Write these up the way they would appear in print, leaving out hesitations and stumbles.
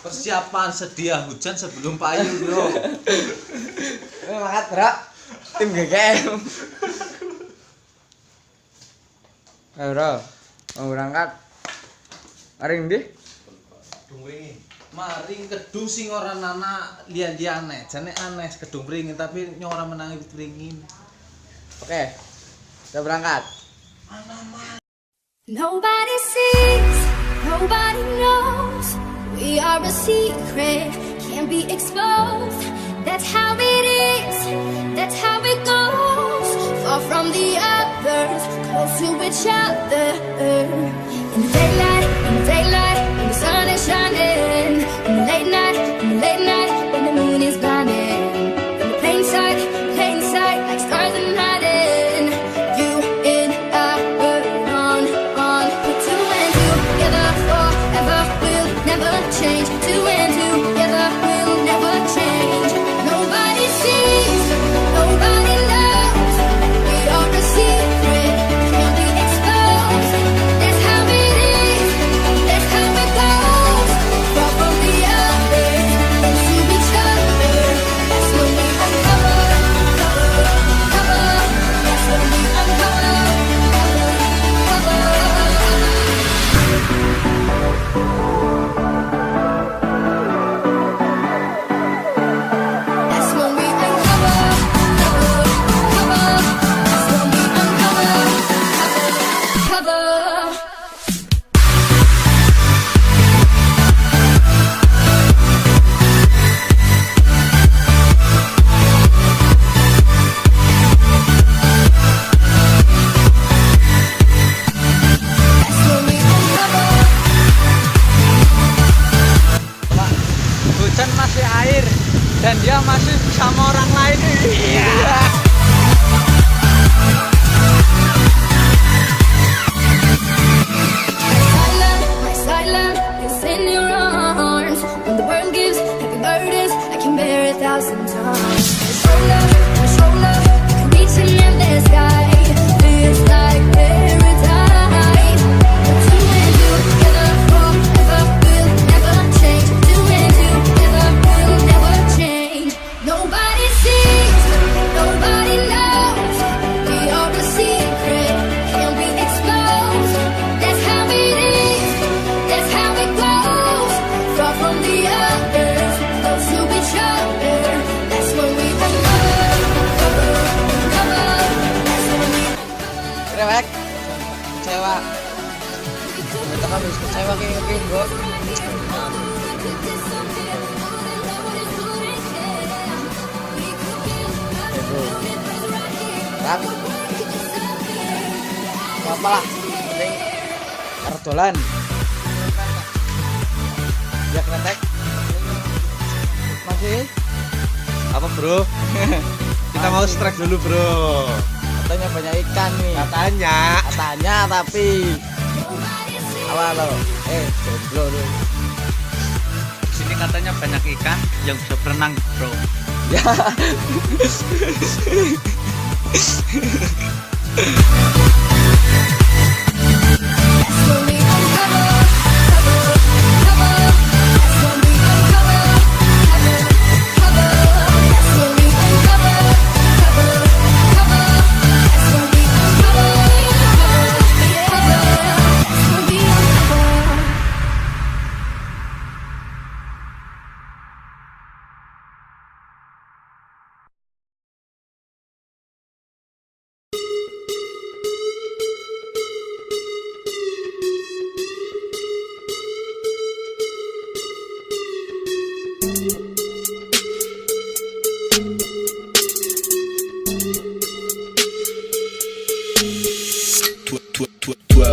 Persiapan sedia hujan sebelum payung, bro. Semangat, bro. Tim GGM. Ayo, bro. Mau berangkat. Mari ndi? Kedung wringin. Maring kedung sing ora ana liyan-liyane. Jane aneh kedung wringin tapi ora menangi wringin. Oke. Kita berangkat. Nobody sees, nobody knows. We are a secret, can't be exposed. That's how it is, that's how it goes. Far from the others, close to each other. In the daylight, in the daylight, when the sun is shining. In the late night, when the moon is blinding. In the plain sight, like stars in hiding. You and I were on. Put two and two together forever. We'll never change. Two and two together will never change. Nobody sees, nobody knows. We are a secret, can't be exposed. That's how it is, that's how it goes. Far from the others, close to each other. That's when we uncover. That's when we uncover. That's when we uncover. That's when we uncover. That's when we uncover. Pak, hujan masih air dan dia masih sama orang lain. Iya. My silence is in your arms. When the world gives heavy burdens, I can bear 1,000 tons. My shoulder, you can reach an endless sky. Feels like paradise. Two and two together forever, we'll never change. Two and two together will never change. Nobody sees, nobody knows. We are a secret, can't be exposed. That's how it is, that's how it goes. Far from the others, close to each other. That's when we uncover. That's when we Udah, Bek. Kecewa. Kita kan harus kecewa kayak bro. Rak. Apa lah? Penting kardolan. Ya kretek. Masih? Apa, bro? Kita mau strike dulu, bro. Katanya banyak ikan nih. Katanya tapi apa lo? Jomblo lu. Di sini katanya banyak ikan yang bisa berenang, bro. Ya. That's when we uncover. That's when we uncover. That's when we uncover. That's when we uncover. That's when we uncover.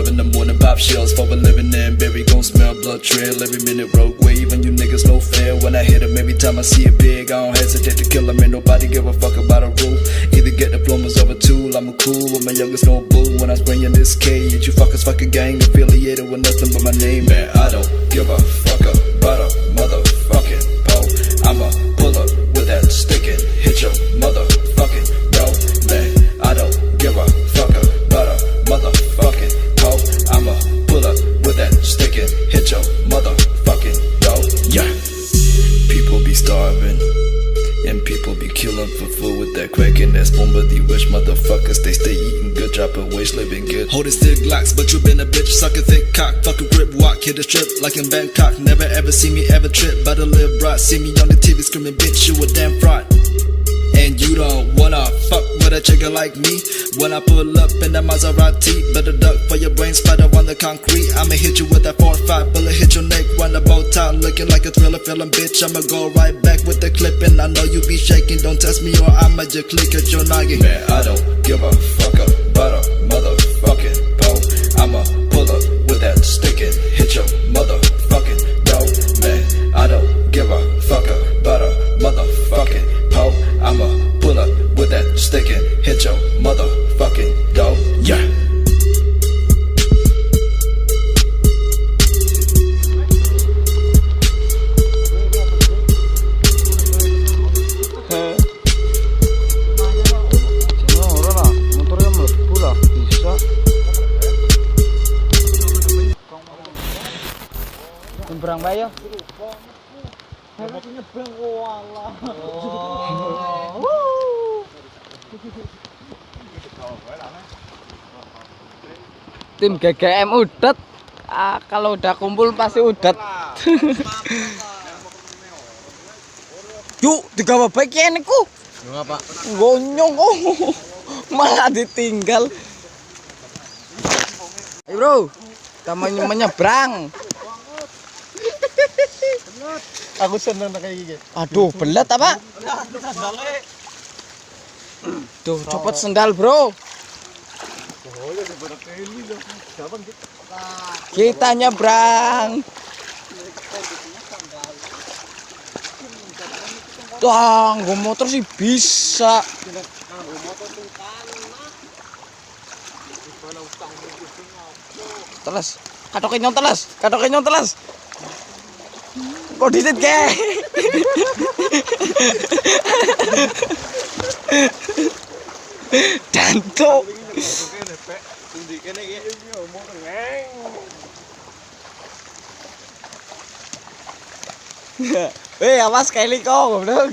In the morning, pop shells for a living and berry gon' smell blood trail every minute. Rogue wave and you niggas no fair. When I hit 'em, every time I see it big, I don't hesitate to kill 'em. Ain't nobody give a fuck about a rule. Either get diplomas or a tool. I'm a cool with my youngest no bull. When I was bringing this cage, you fuckers fucking gang affiliated with nothing but my name. Man, I don't give a fuck about a motherfucking pole. I'ma pull up with that stick and hit your motherfucking bro. Man, I don't give a fuck about a motherfucking pole. I'ma pull up with that stick and hit always living good. Holding still glocks, but you been a bitch. Suck a thick cock, fuck a grip, walk, hit a strip like in Bangkok. Never ever see me ever trip, but a little brat. See me on the TV screaming, bitch, you a damn fraud. And you don't wanna fuck with a chicken like me. When I pull up in the Maserati, better duck for your brain spider on the concrete. I'ma hit you with that 4-5 bullet, hit your neck, run the bow tie, looking like a thriller film, bitch. I'ma go right back with the clip, and I know you be shaking. Don't test me or I'ma just click at your noggin. Man, I don't give a fuck about a motherfucking pole. I'ma pull up with that stick and hit your motherfucking dough. Man, I don't give a fuck about a motherfucking pole. I'ma pull up with that stick and hit your motherfucking dough. Yeah. Nyebrang bae yo. Tim GGM udet. Kalau udah kumpul pasti udet. Yuk, digawa baik ya niku. Ngapa? Gonyong malah ditinggal. Ayo bro, kita menyeberang. Aku seneng kayak gini. Aduh, belet apa? Tuh, copot sendal bro. Kita nyebrang. Wah, gue motor sih bisa. Teles, katokin teles. Kok disit ke? Danto. Awas sekali kok, goblok.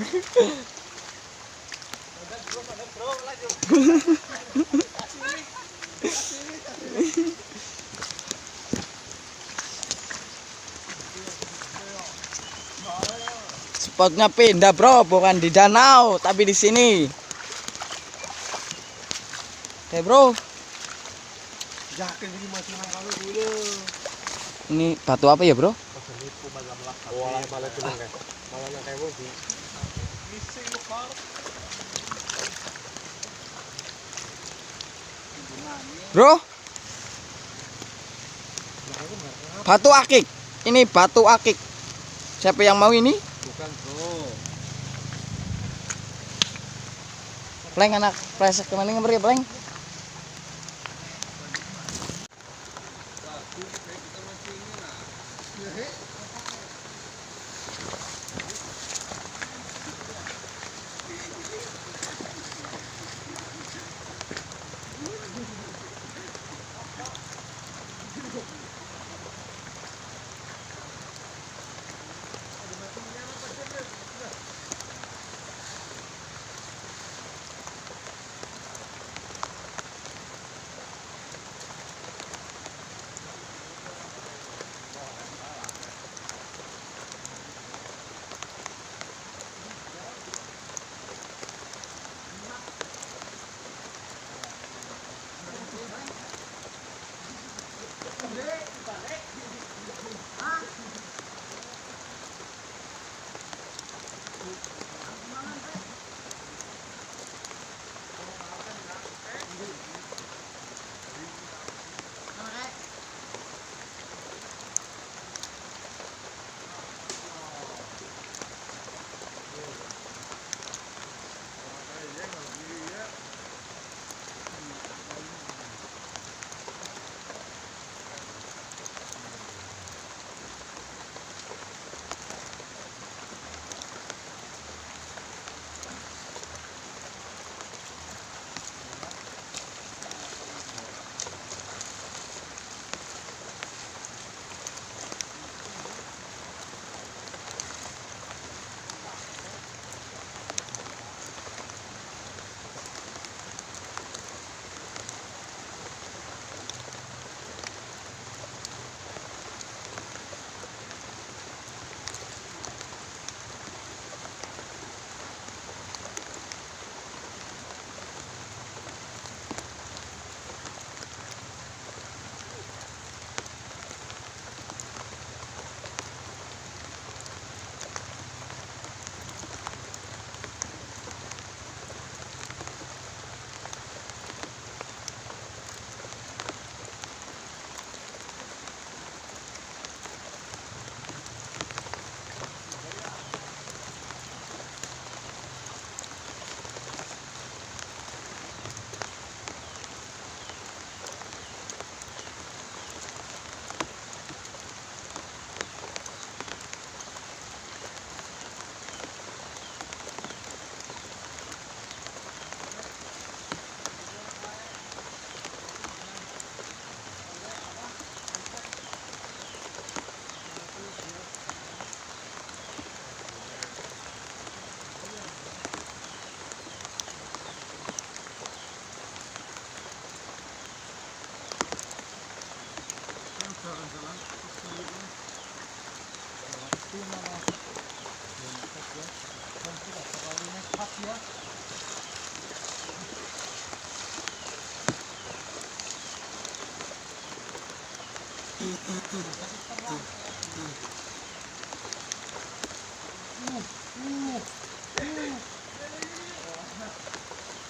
Spotnya pindah bro, bukan di danau, tapi di sini. Oke bro. Ini batu apa ya bro? Bro, batu akik. Ini batu akik. Siapa yang mau ini? Bukan bro. Pleng anak presek kemana ngeberi pleng?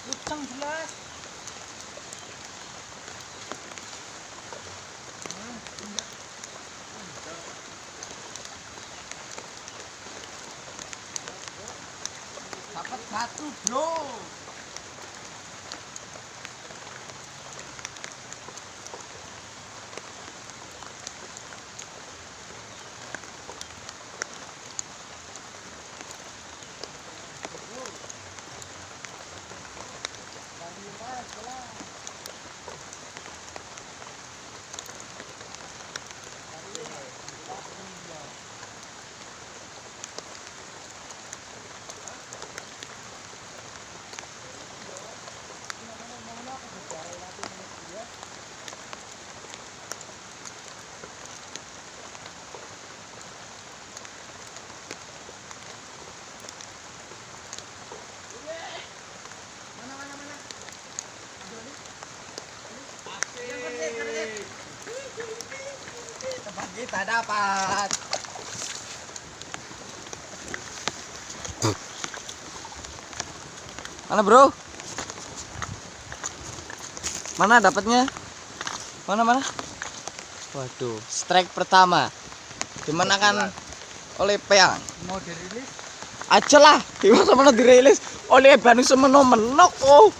Utang jelas. Dapat satu, bro. Tempat kita dapat. Mana, bro? Mana dapatnya? Mana? Waduh, strike pertama dimenangkan oleh Peang. Mau dirilis? Aja lah, gimana mana dirilis oleh Banu semeno menok. Oh.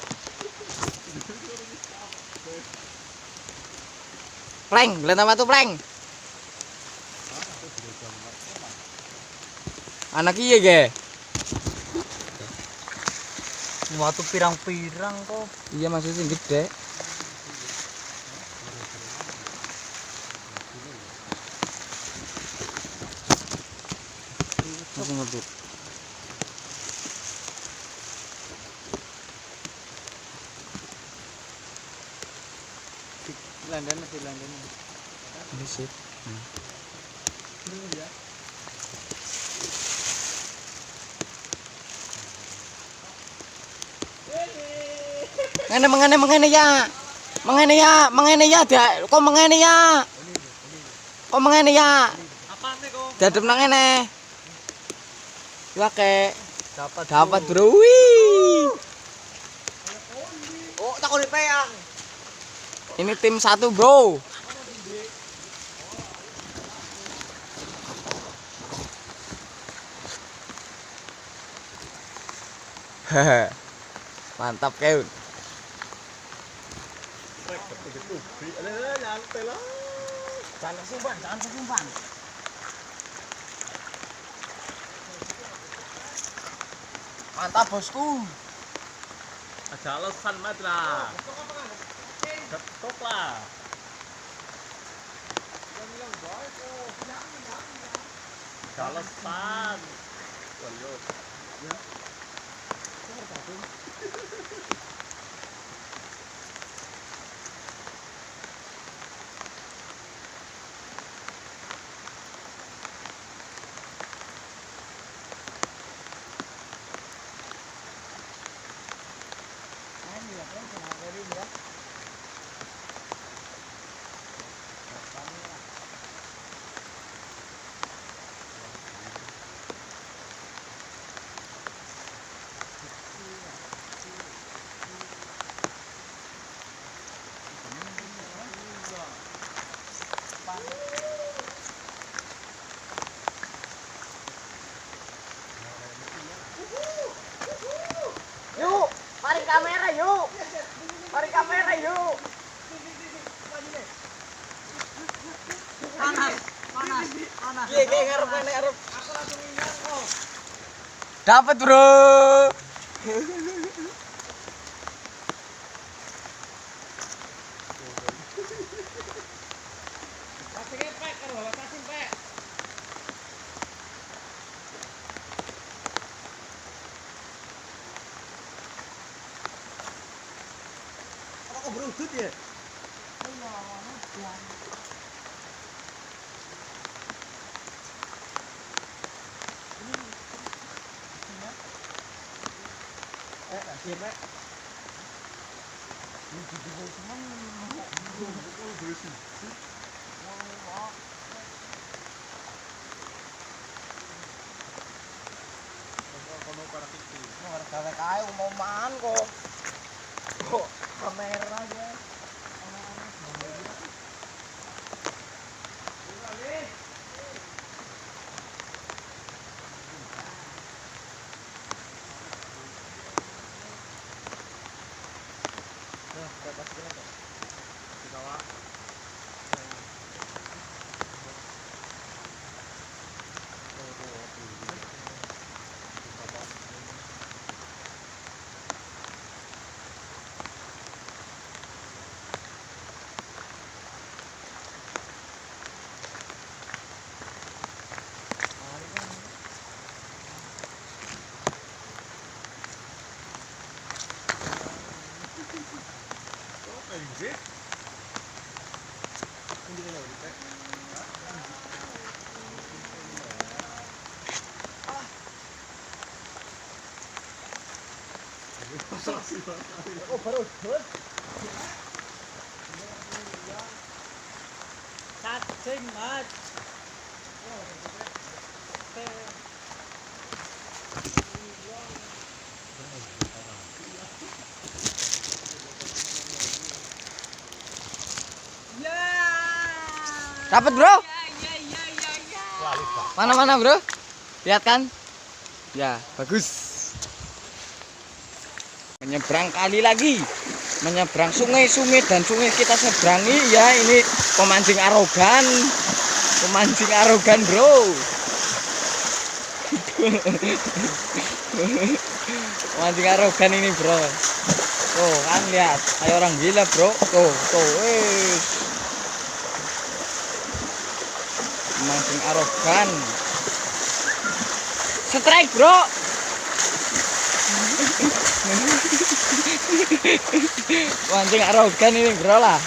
Pleng, belen apa tuh pleng? Anak iya ge. Waktu pirang-pirang kok. Iya masih sing gede. Masih ngebut. Landan masih landan. Ini sip. Ya. Mengene ya. Mengene ya. Kok mengene ya? Kok mengene ya? Apaan nih kok? Dadep nang ngene. Ya ke. Dapat bro. Wih. Oh, takon Peang. Ini tim 1, bro. Hehe. Mantap, Keun. Jangan kesumpan. Mantap, bosku. Ada alasan matra. Ketok lah. Ada alasan. Waduh. Ya. Yuk, mari kamera yuk. Panas. Iya, ngarep. Aku langsung ingat kok. Dapat, bro. Pasingnya pek, kan bawa pasing pek. Apa kok berudut ya? Gawe kae umoman kok. Kok kamera ya. Oh, baru dot. Cacing, Mas. Dapat, Bro? Mana-mana, Bro? Lihat kan? Ya, bagus. Menyeberang kali lagi. Menyeberang sungai-sungai dan sungai kita seberangi ya, ini pemancing arogan. Pemancing arogan, Bro. Pemancing arogan ini, Bro. Tuh, kan lihat, kayak orang gila, Bro. Tuh, mancing arogan. Strike, Bro. Mancing arogan ini, Bro lah.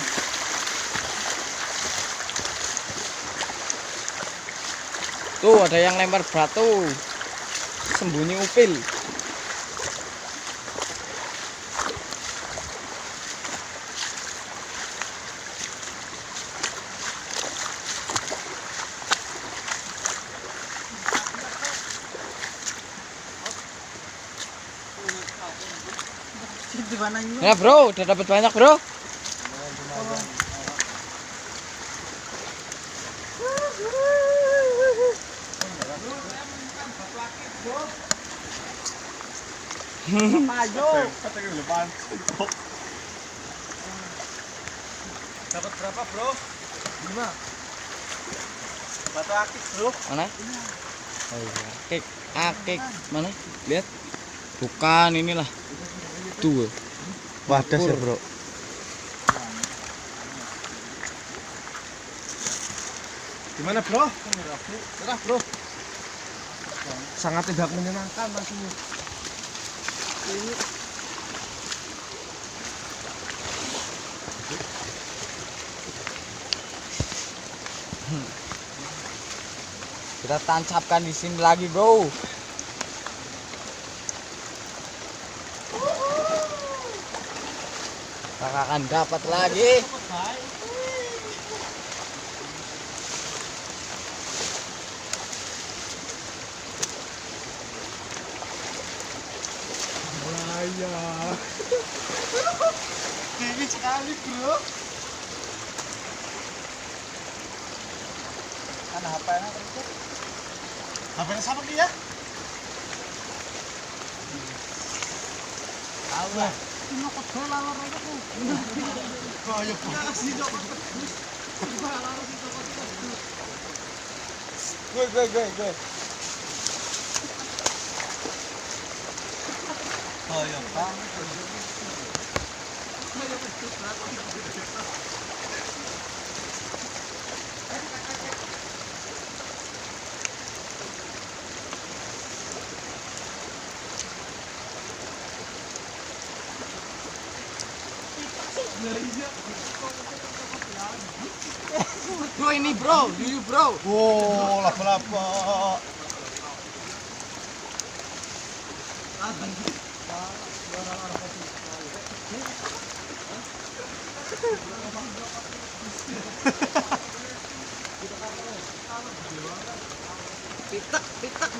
Tuh, ada yang lempar batu. Sembunyi upil. Ya, Bro, udah dapat banyak, Bro. Dapat berapa, Bro? 5. Batu akik, Bro. Mana? Oh iya, akik. Mana? Lihat. Bukan, inilah. Tuh. Wah, dasar, Bro. Gimana, Bro? Cerah, Bro. Sangat tidak menyenangkan mancingnya. Ini Kita tancapkan di sini lagi, Bro. Kita akan dapat lagi. bahaya. Tinggi sekali, Bro. Kan HP-nya terus. HP-nya sama dia? Allah. Ini kok lalor aja tuh. Kayak kasih cokot. Lalor sih cokot. Gue. Oh ya, Pak. Bro, ini bro, bro. Wow, lapa-lapa. Pitak, pitak.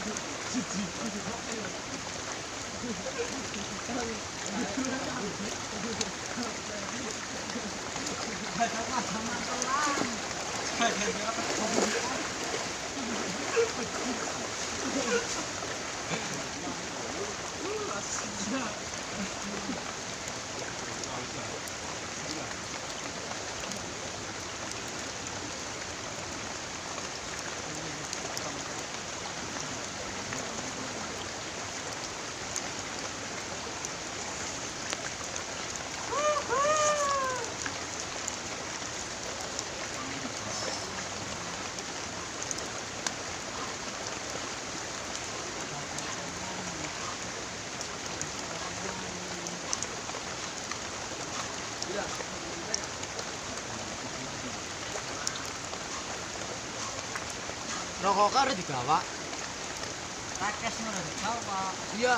Rokok harus digawa. Rakesnya udah digawa. Iya.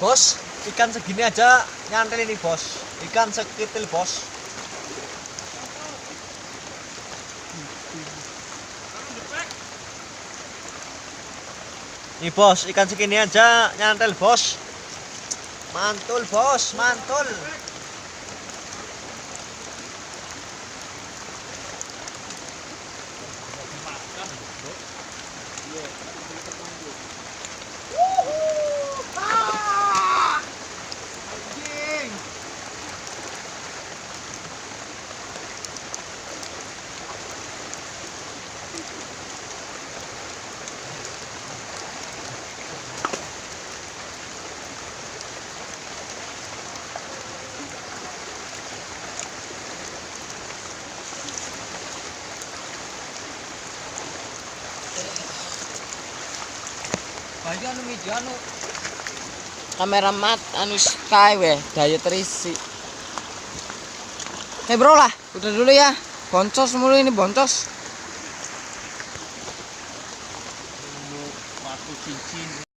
Bos, ikan segini aja nyantel ini bos. Ikan sekitil bos. Nih bos, ikan segini aja nyantel bos. Mantul bos, mantul. Baju anu meja anu Kamera mat anu sky weh, daya terisi. Bro lah, udah dulu ya. Boncos mulu ini boncos. waktu cincin